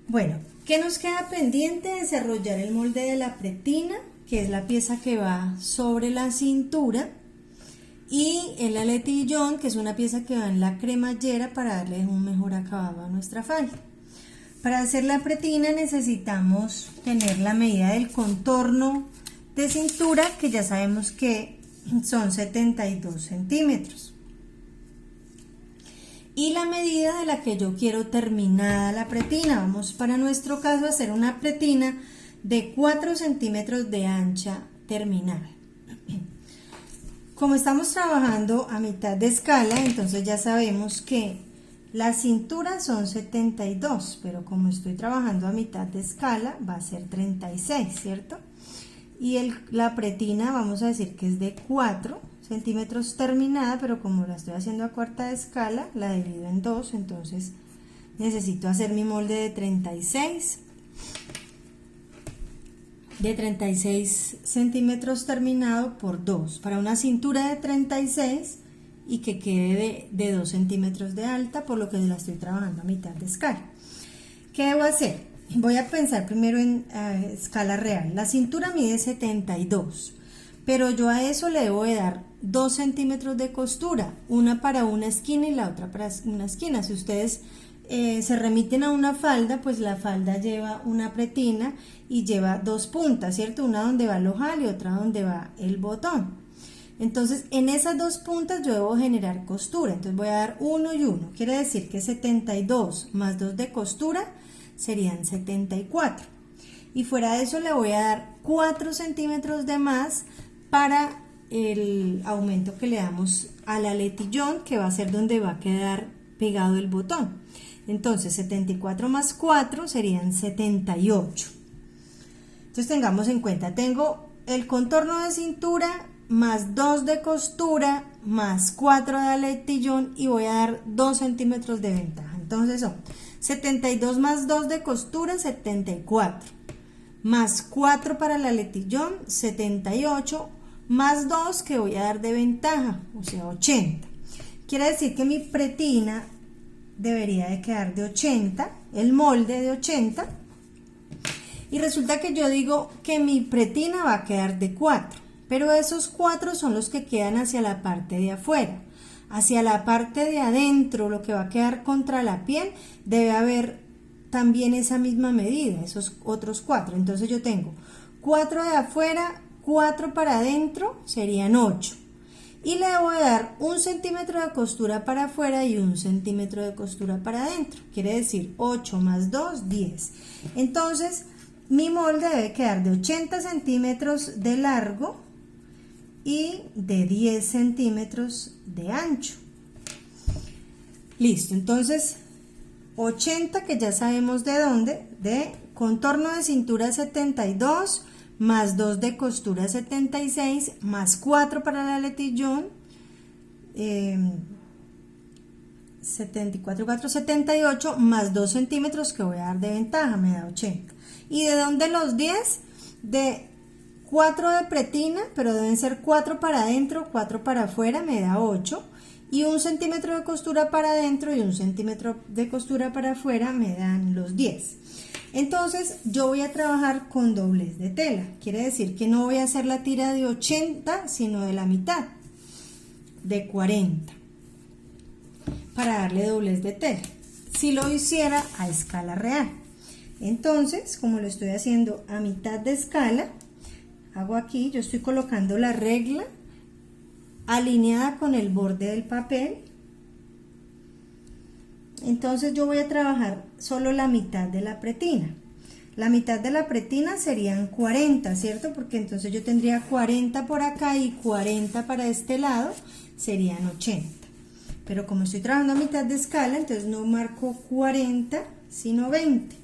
Bueno, ¿qué nos queda pendiente? Desarrollar el molde de la pretina, que es la pieza que va sobre la cintura, y el aletillón, que es una pieza que va en la cremallera para darle un mejor acabado a nuestra falda. Para hacer la pretina necesitamos tener la medida del contorno de cintura, que ya sabemos que son 72 centímetros. Y la medida de la que yo quiero terminada la pretina. Vamos para nuestro caso a hacer una pretina de 4 centímetros de ancha terminada. Como estamos trabajando a mitad de escala, entonces ya sabemos que la cintura son 72, pero como estoy trabajando a mitad de escala va a ser 36, ¿cierto? Y la pretina vamos a decir que es de 4 centímetros terminada, pero como la estoy haciendo a cuarta de escala, la divido en 2, entonces necesito hacer mi molde de 36 centímetros terminado por 2, para una cintura de 36 y que quede de 2 centímetros de alta, por lo que la estoy trabajando a mitad de escala. ¿Qué debo hacer? Voy a pensar primero en escala real. La cintura mide 72, pero yo a eso le debo de dar 2 centímetros de costura, una para una esquina y la otra para una esquina. Si ustedes se remiten a una falda, pues la falda lleva una pretina y lleva 2 puntas, ¿cierto? Una donde va el ojal y otra donde va el botón. Entonces en esas 2 puntas yo debo generar costura, entonces voy a dar 1 y 1, quiere decir que 72 más 2 de costura serían 74, y fuera de eso le voy a dar 4 centímetros de más para el aumento que le damos al aletillón, que va a ser donde va a quedar pegado el botón. Entonces 74 más 4 serían 78. Entonces tengamos en cuenta, tengo el contorno de cintura más 2 de costura más 4 de aletillón y voy a dar 2 centímetros de ventaja. Entonces son 72 más 2 de costura, 74, más 4 para el aletillón, 78, más 2 que voy a dar de ventaja, o sea 80. Quiere decir que mi pretina debería de quedar de 80, el molde de 80, y resulta que yo digo que mi pretina va a quedar de 4, pero esos 4 son los que quedan hacia la parte de afuera. Hacia la parte de adentro, lo que va a quedar contra la piel, debe haber también esa misma medida, esos otros 4. Entonces yo tengo 4 de afuera, 4 para adentro, serían 8. Y le voy a dar 1 centímetro de costura para afuera y 1 centímetro de costura para adentro. Quiere decir 8 más 2, 10. Entonces mi molde debe quedar de 80 centímetros de largo y de 10 centímetros de ancho. Listo, entonces 80, que ya sabemos de dónde, de contorno de cintura 72, más 2 de costura 76, más 4 para el aletillón, 74, 4, 78, más 2 centímetros que voy a dar de ventaja, me da 80. ¿Y de dónde los 10? De 4 de pretina, pero deben ser 4 para adentro, 4 para afuera, me da 8, y 1 centímetro de costura para adentro y 1 centímetro de costura para afuera me dan los 10. Entonces yo voy a trabajar con doblez de tela, quiere decir que no voy a hacer la tira de 80, sino de la mitad, de 40, para darle doblez de tela, si lo hiciera a escala real. Entonces, como lo estoy haciendo a mitad de escala, hago aquí, yo estoy colocando la regla alineada con el borde del papel. Entonces yo voy a trabajar solo la mitad de la pretina. La mitad de la pretina serían 40, ¿cierto? Porque entonces yo tendría 40 por acá y 40 para este lado, serían 80. Pero como estoy trabajando a mitad de escala, entonces no marco 40, sino 20.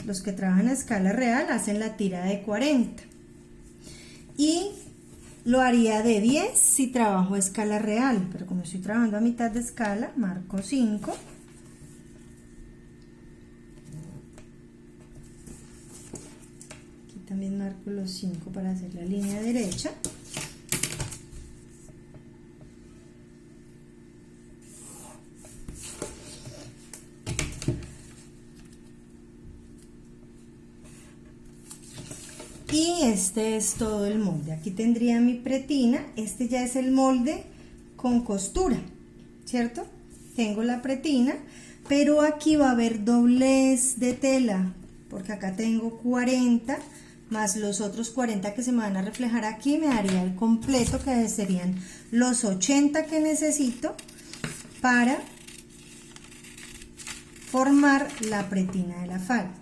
Los que trabajan a escala real hacen la tira de 40 y lo haría de 10 si trabajo a escala real, pero como estoy trabajando a mitad de escala, marco 5. Aquí también marco los 5 para hacer la línea derecha. Y este es todo el molde. Aquí tendría mi pretina. Este ya es el molde con costura, ¿cierto? Tengo la pretina, pero aquí va a haber doblez de tela, porque acá tengo 40 más los otros 40 que se me van a reflejar aquí, me daría el completo, que serían los 80 que necesito para formar la pretina de la falda.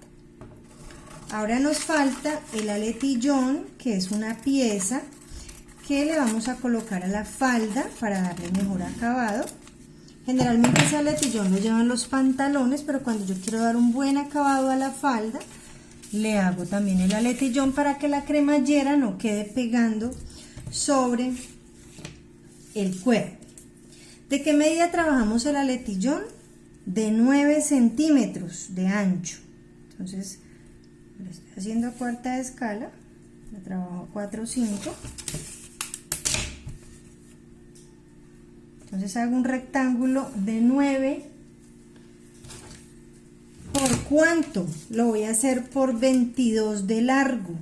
Ahora nos falta el aletillón, que es una pieza que le vamos a colocar a la falda para darle mejor acabado. Generalmente ese aletillón lo llevan los pantalones, pero cuando yo quiero dar un buen acabado a la falda, le hago también el aletillón para que la cremallera no quede pegando sobre el cuerpo. ¿De qué medida trabajamos el aletillón? De 9 centímetros de ancho. Entonces, lo estoy haciendo a cuarta de escala, lo trabajo 4 o 5. Entonces hago un rectángulo de 9. ¿Por cuánto? Lo voy a hacer por 22 de largo.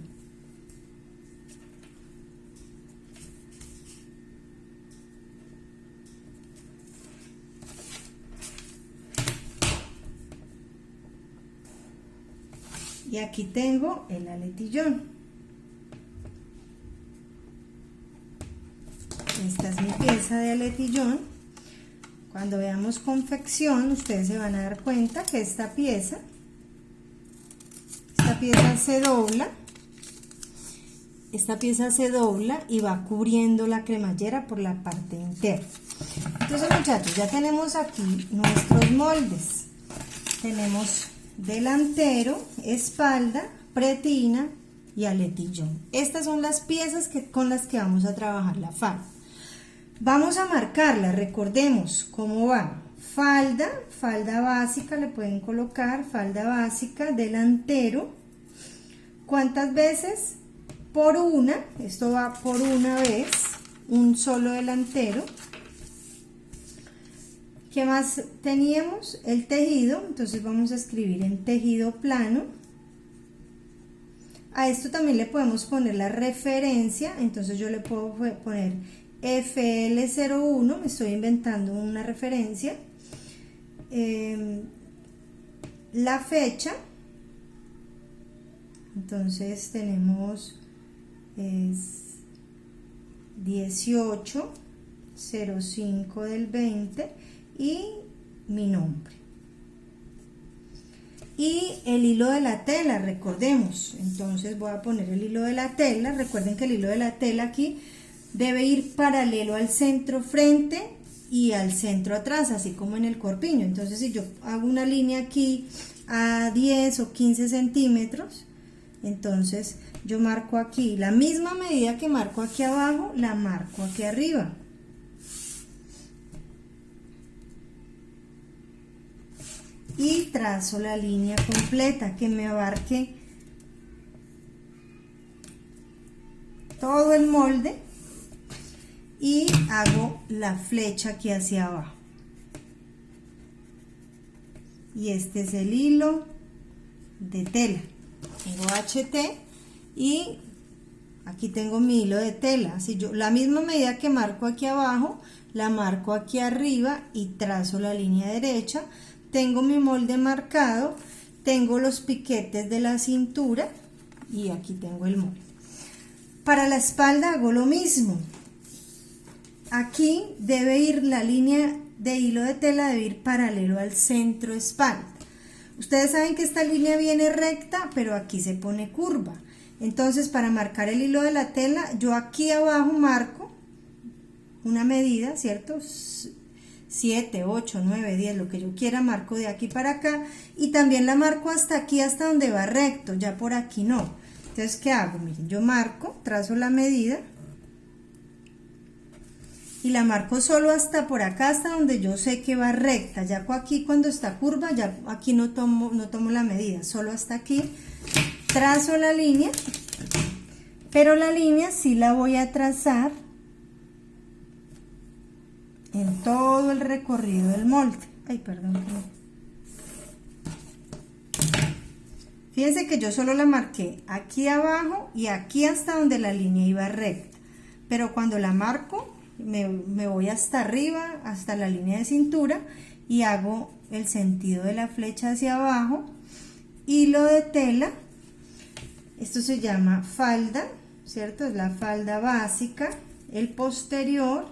Y aquí tengo el aletillón. Esta es mi pieza de aletillón. Cuando veamos confección, ustedes se van a dar cuenta que esta pieza se dobla. Esta pieza se dobla y va cubriendo la cremallera por la parte interna. Entonces, muchachos, ya tenemos aquí nuestros moldes. Tenemos delantero, espalda, pretina y aletillón. Estas son las piezas con las que vamos a trabajar la falda. Vamos a marcarla, recordemos cómo va. Falda básica, le pueden colocar falda básica, delantero. ¿Cuántas veces? Por una, esto va por una vez, un solo delantero. ¿Qué más teníamos? El tejido, entonces vamos a escribir en tejido plano. A esto también le podemos poner la referencia, entonces yo le puedo poner FL01, me estoy inventando una referencia, la fecha, entonces tenemos 18/05 del 20 y mi nombre. Y el hilo de la tela, recordemos, entonces voy a poner el hilo de la tela. Recuerden que el hilo de la tela aquí debe ir paralelo al centro frente y al centro atrás, así como en el corpiño. Entonces, si yo hago una línea aquí a 10 o 15 centímetros, entonces yo marco aquí la misma medida que marco aquí abajo, la marco aquí arriba. Y trazo la línea completa que me abarque todo el molde y hago la flecha aquí hacia abajo. Y este es el hilo de tela. Tengo HT y aquí tengo mi hilo de tela. Si yo la misma medida que marco aquí abajo, la marco aquí arriba y trazo la línea derecha. Tengo mi molde marcado, tengo los piquetes de la cintura y aquí tengo el molde. Para la espalda hago lo mismo. Aquí debe ir la línea de hilo de tela, debe ir paralelo al centro espalda. Ustedes saben que esta línea viene recta, pero aquí se pone curva. Entonces, para marcar el hilo de la tela, yo aquí abajo marco una medida, ¿cierto? 7, 8, 9, 10, lo que yo quiera, marco de aquí para acá y también la marco hasta aquí, hasta donde va recto, ya por aquí no. Entonces, ¿qué hago? Miren, yo marco, trazo la medida y la marco solo hasta por acá, hasta donde yo sé que va recta. Ya aquí cuando está curva, ya aquí no tomo la medida, solo hasta aquí. Trazo la línea, pero la línea sí la voy a trazar en todo el recorrido del molde. Ay, perdón. Fíjense que yo solo la marqué aquí abajo y aquí hasta donde la línea iba recta, pero cuando la marco me voy hasta arriba, hasta la línea de cintura, y hago el sentido de la flecha hacia abajo, hilo de tela. Esto se llama falda, ¿cierto? Es la falda básica, el posterior.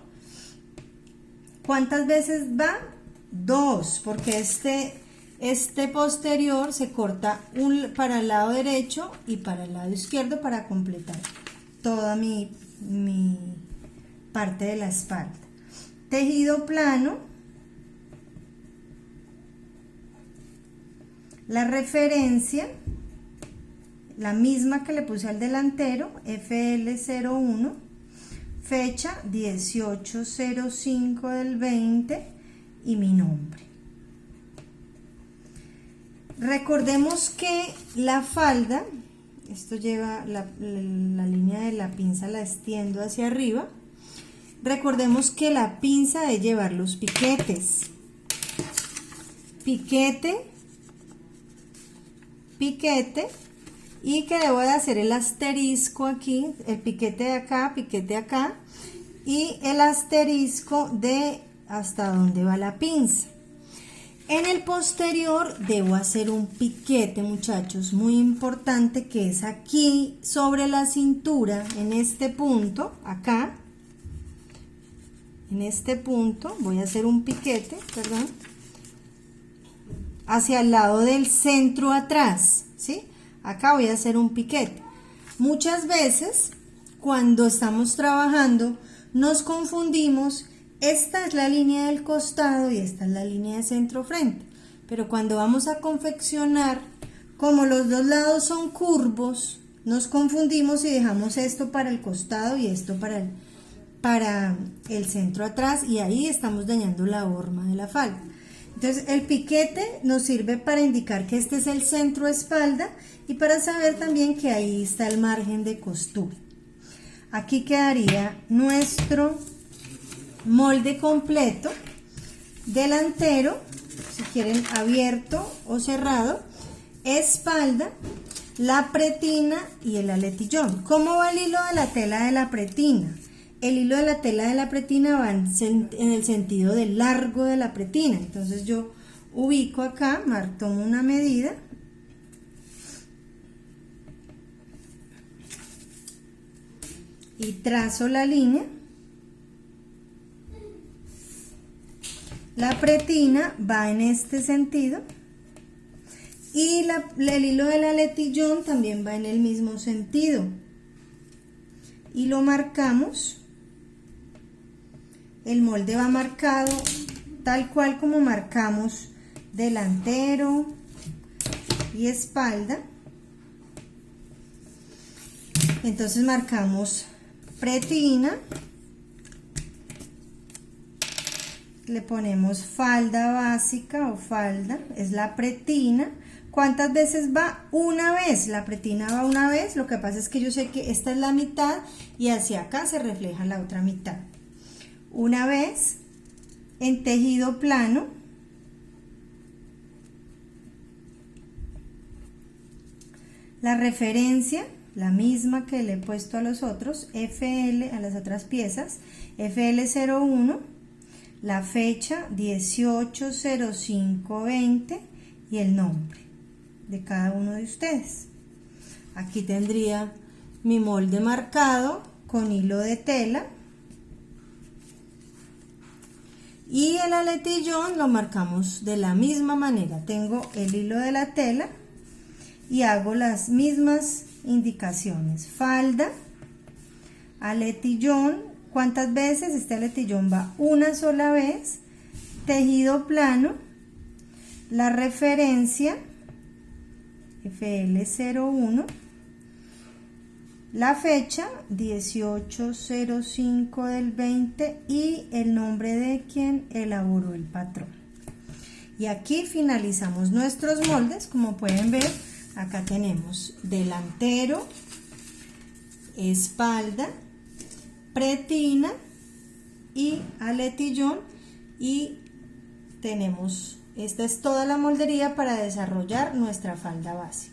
¿Cuántas veces va? 2, porque este posterior se corta para el lado derecho y para el lado izquierdo para completar toda mi parte de la espalda. Tejido plano. La referencia, la misma que le puse al delantero, FL01, fecha 18/05 del 20 y mi nombre. Recordemos que la falda, esto lleva la línea de la pinza, la extiendo hacia arriba. Recordemos que la pinza debe llevar los piquetes. Piquete, piquete, y que debo de hacer el asterisco aquí, el piquete de acá, y el asterisco de hasta donde va la pinza. En el posterior debo hacer un piquete, muchachos, muy importante, que es aquí sobre la cintura, en este punto, acá, en este punto voy a hacer un piquete, perdón, hacia el lado del centro atrás, ¿sí? Acá voy a hacer un piquete. Muchas veces cuando estamos trabajando nos confundimos. Esta es la línea del costado y esta es la línea de centro frente, pero cuando vamos a confeccionar, como los dos lados son curvos, nos confundimos y dejamos esto para el costado y esto para el centro atrás, y ahí estamos dañando la horma de la falda. Entonces el piquete nos sirve para indicar que este es el centro espalda y para saber también que ahí está el margen de costura. Aquí quedaría nuestro molde completo, delantero, si quieren abierto o cerrado, espalda, la pretina y el aletillón. ¿Cómo va el hilo de la tela de la pretina? El hilo de la tela de la pretina va en el sentido del largo de la pretina. Entonces yo ubico acá, tomo una medida y trazo la línea. La pretina va en este sentido y el hilo del aletillón también va en el mismo sentido, y lo marcamos. El molde va marcado tal cual como marcamos delantero y espalda. Entonces marcamos pretina, le ponemos falda básica o falda, es la pretina. ¿Cuántas veces va? Una vez. La pretina va una vez. Lo que pasa es que yo sé que esta es la mitad y hacia acá se refleja la otra mitad. Una vez. En tejido plano, la referencia, la misma que le he puesto a los otros, FL, a las otras piezas, FL01, la fecha 18/05/20 y el nombre de cada uno de ustedes. Aquí tendría mi molde marcado con hilo de tela, y el aletillón lo marcamos de la misma manera. Tengo el hilo de la tela y hago las mismas indicaciones. Falda, aletillón. ¿Cuántas veces? Este aletillón va una sola vez. Tejido plano, la referencia FL01, la fecha 18/05 del 20 y el nombre de quien elaboró el patrón. Y aquí finalizamos nuestros moldes. Como pueden ver, acá tenemos delantero, espalda, pretina y aletillón, y tenemos, esta es toda la moldería para desarrollar nuestra falda básica.